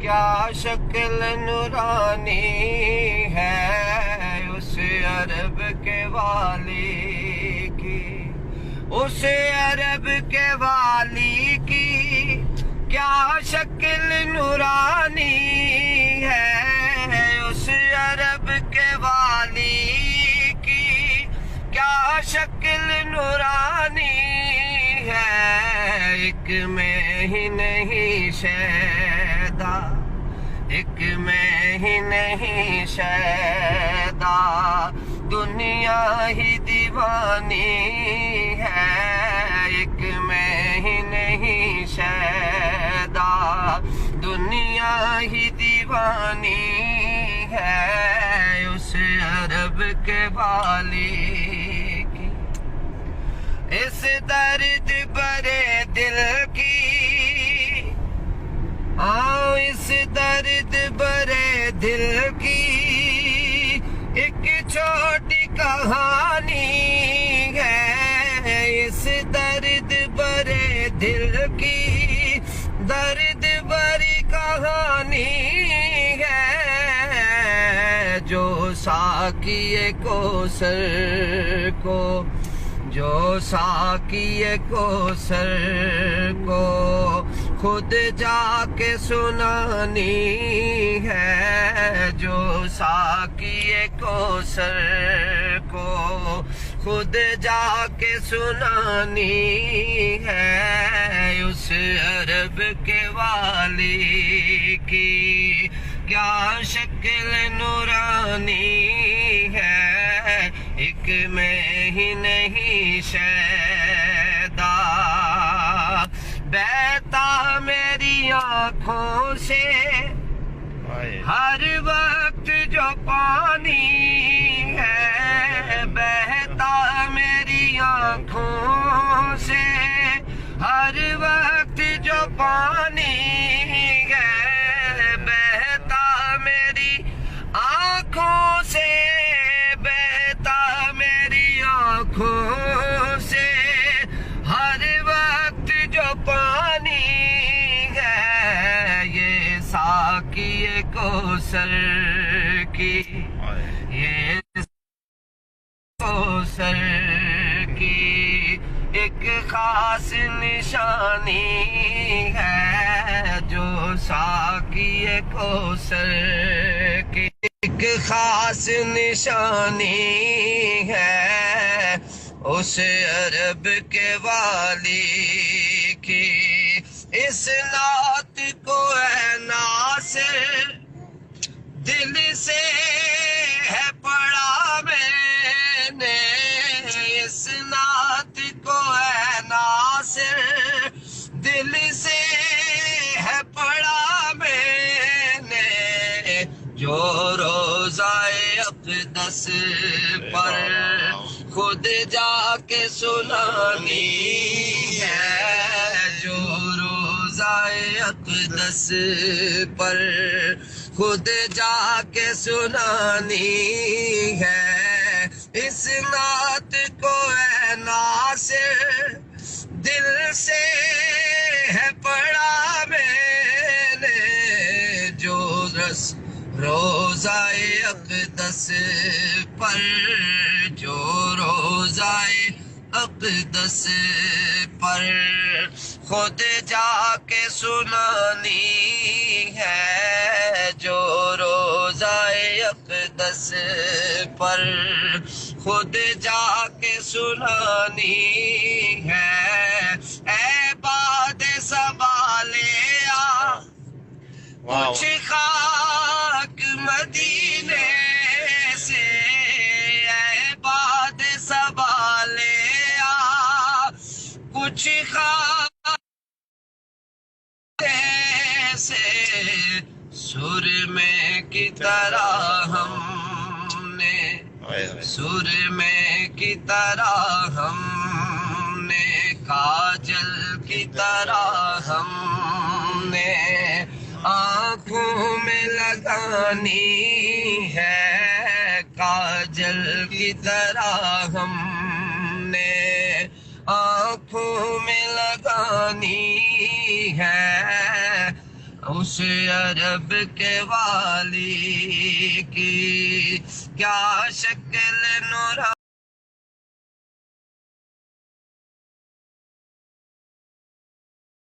کیا شکل نورانی ہے اس عرب کے والی کی، اس عرب کے والی کی کیا شکل نورانی ہے، اس عرب کے والی کی کیا شکل نورانی ہے، ایک میں ہی نہیں شیدا، ایک میں ہی نہیں شیدا، دنیا ہی دیوانی ہے، ایک میں ہی نہیں شیدا، دنیا ہی دیوانی ہے اس عرب کے والی کی، اس درد برے دل کی، اس درد برے دل کی ایک چھوٹی کہانی ہے، اس درد برے دل کی درد بری کہانی ہے، جو ساقی کوثر کو، جو ساقی کوثر کو خود جا کے سنانی ہے، جو ساقی کوثر کو خود جا کے سنانی ہے، اس عرب کے والی کی کیا شکل نورانی ہے، ایک میں ہی نہیں شیدا، بہتا میری آنکھوں سے ہر وقت جو پانی ہے، بہتا میری آنکھوں سے ہر وقت جو پانی ہے، بہتا میری آنکھوں سے، بہتا میری آنکھوں سے ہر وقت جو پانی ہے، یہ ساقی کوثر کی، یہ کوثر کی ایک خاص نشانی ہے، جو ساقی کوثر کی ایک خاص نشانی ہے، اس عرب کے والی کی، اس نعت کو اے ناصر دل سے ہے پڑھا میں نے، اس نعت کو اے ناصر دل سے ہے پڑھا میں نے، جو روزہ اقدس پر خود جا کے سنانی ہے، جو روزہ اقدس پر خود جا کے سنانی ہے، اس نعت کو اے ناصر دل سے ہے پڑھا میں نے، جو روزہ اقدس پر، جو روزہ اقدس پر خود جا کے سنانی ہے، جو روزہ اقدس پر خود جا کے سنانی ہے، اے باد سوالے آ کچھ خاک مدینے سے، اے باد سوالے آ کچھ خاک سے، سر میں کی طرح ہم نے، سر میں کی طرح ہم نے، کاجل کی طرح ہم نے آنکھوں میں لگانی ہے، کاجل کی طرح ہم نے آنکھوں میں لگانی ہے، اس عرب کے والی کی کیا شکل نورانی